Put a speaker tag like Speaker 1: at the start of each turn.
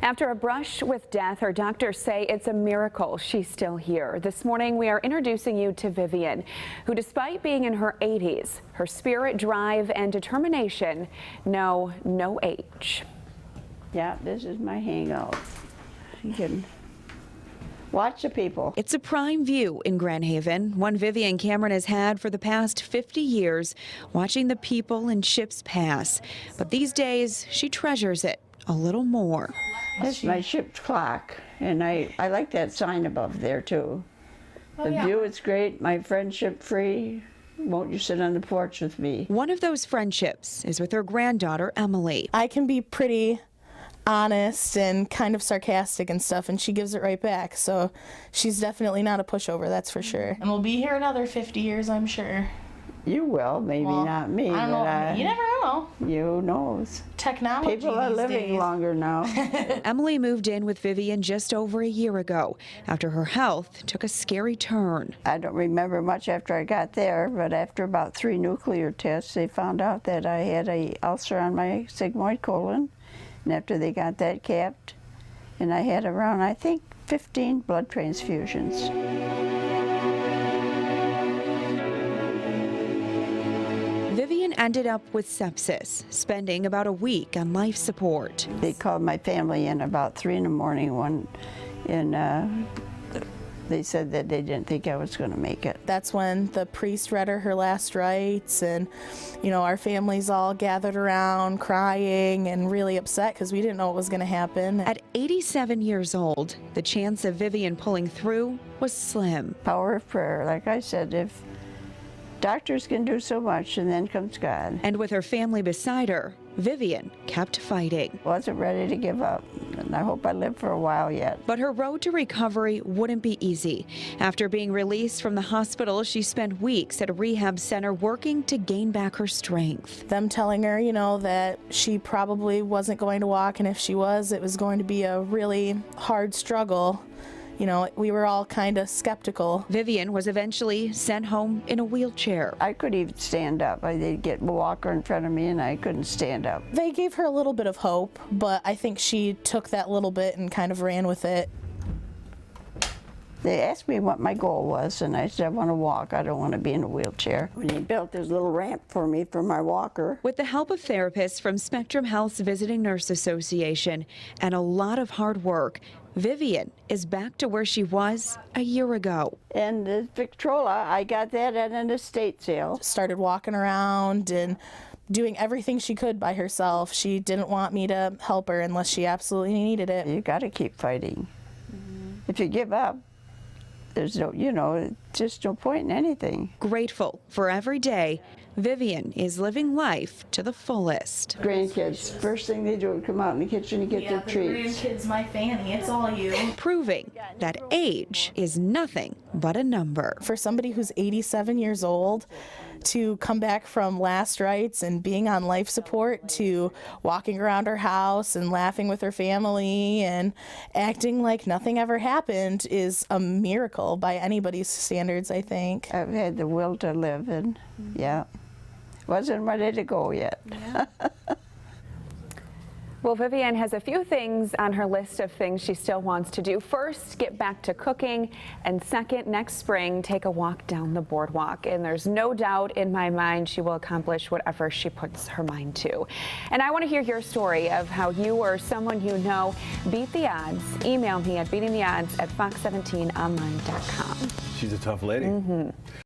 Speaker 1: After a brush with death, her doctors say it's a miracle she's still here. This morning, we are introducing you to Vivian, who, despite being in her 80s, her spirit, drive, and determination know no age.
Speaker 2: Yeah, this is my hangout. You can watch the people.
Speaker 3: It's a prime view in Grand Haven, one Vivian Cameron has had for the past 50 years, watching the people and ships pass. But these days, she treasures it a little more.
Speaker 2: That's my ship's clock, and I like that sign above there too. The view is great, my friendship free. Won't you sit on the porch with me?
Speaker 3: One of those friendships is with her granddaughter, Emily.
Speaker 4: I can be pretty honest and kind of sarcastic and stuff, and she gives it right back. So she's definitely not a pushover, that's for sure. And we'll be here another 50 years, I'm sure.
Speaker 2: You will, maybe not me.
Speaker 4: I don't know. You never know.
Speaker 2: You knows.
Speaker 4: Technology.
Speaker 2: People are living longer now.
Speaker 3: Emily moved in with Vivian just over a year ago after her health took a scary turn.
Speaker 2: I don't remember much after I got there, but after about 3 nuclear tests, they found out that I had an ulcer on my sigmoid colon. And after they got that capped, and I had around, I think, 15 blood transfusions.
Speaker 3: Vivian ended up with sepsis, spending about a week on life support.
Speaker 2: They called my family in about 3 in the morning and they said that they didn't think I was going to make it.
Speaker 4: That's when the priest read her last rites, and our families all gathered around crying and really upset because we didn't know what was going to happen.
Speaker 3: At 87 years old, the chance of Vivian pulling through was slim.
Speaker 2: Power of prayer, like I said, if doctors can do so much, and then comes God.
Speaker 3: And with her family beside her, Vivian kept fighting.
Speaker 2: Wasn't ready to give up, and I hope I live for a while yet.
Speaker 3: But her road to recovery wouldn't be easy. After being released from the hospital, she spent weeks at a rehab center working to gain back her strength.
Speaker 4: Them telling her, that she probably wasn't going to walk, and if she was, it was going to be a really hard struggle. We were all kind of skeptical.
Speaker 3: Vivian was eventually sent home in a wheelchair.
Speaker 2: I couldn't even stand up. They'd get a walker in front of me and I couldn't stand up.
Speaker 4: They gave her a little bit of hope, but I think she took that little bit and kind of ran with it.
Speaker 2: They asked me what my goal was, and I said, I want to walk. I don't want to be in a wheelchair. When he built this little ramp for me for my walker.
Speaker 3: With the help of therapists from Spectrum Health's Visiting Nurse Association and a lot of hard work, Vivian is back to where she was a year ago.
Speaker 2: And the Victrola, I got that at an estate sale.
Speaker 4: Started walking around and doing everything she could by herself. She didn't want me to help her unless she absolutely needed it.
Speaker 2: You got to keep fighting. If you give up, there's no, just no point in anything.
Speaker 3: Grateful for every day, Vivian is living life to the fullest.
Speaker 2: Grandkids, first thing they do is come out in the kitchen and get their treats.
Speaker 4: Grandkids, my fanny, it's all you.
Speaker 3: Proving that age is nothing but a number.
Speaker 4: For somebody who's 87 years old, to come back from last rites and being on life support to walking around her house and laughing with her family and acting like nothing ever happened is a miracle by anybody's standards, I think.
Speaker 2: I've had the will to live, and yeah, wasn't ready to go yet.
Speaker 4: Yeah.
Speaker 1: Well, Vivian has a few things on her list of things she still wants to do. First, get back to cooking, and second, next spring, take a walk down the boardwalk. And there's no doubt in my mind she will accomplish whatever she puts her mind to. And I want to hear your story of how you or someone you know beat the odds. Email me at beatingtheodds@fox17online.com.
Speaker 5: She's a tough lady.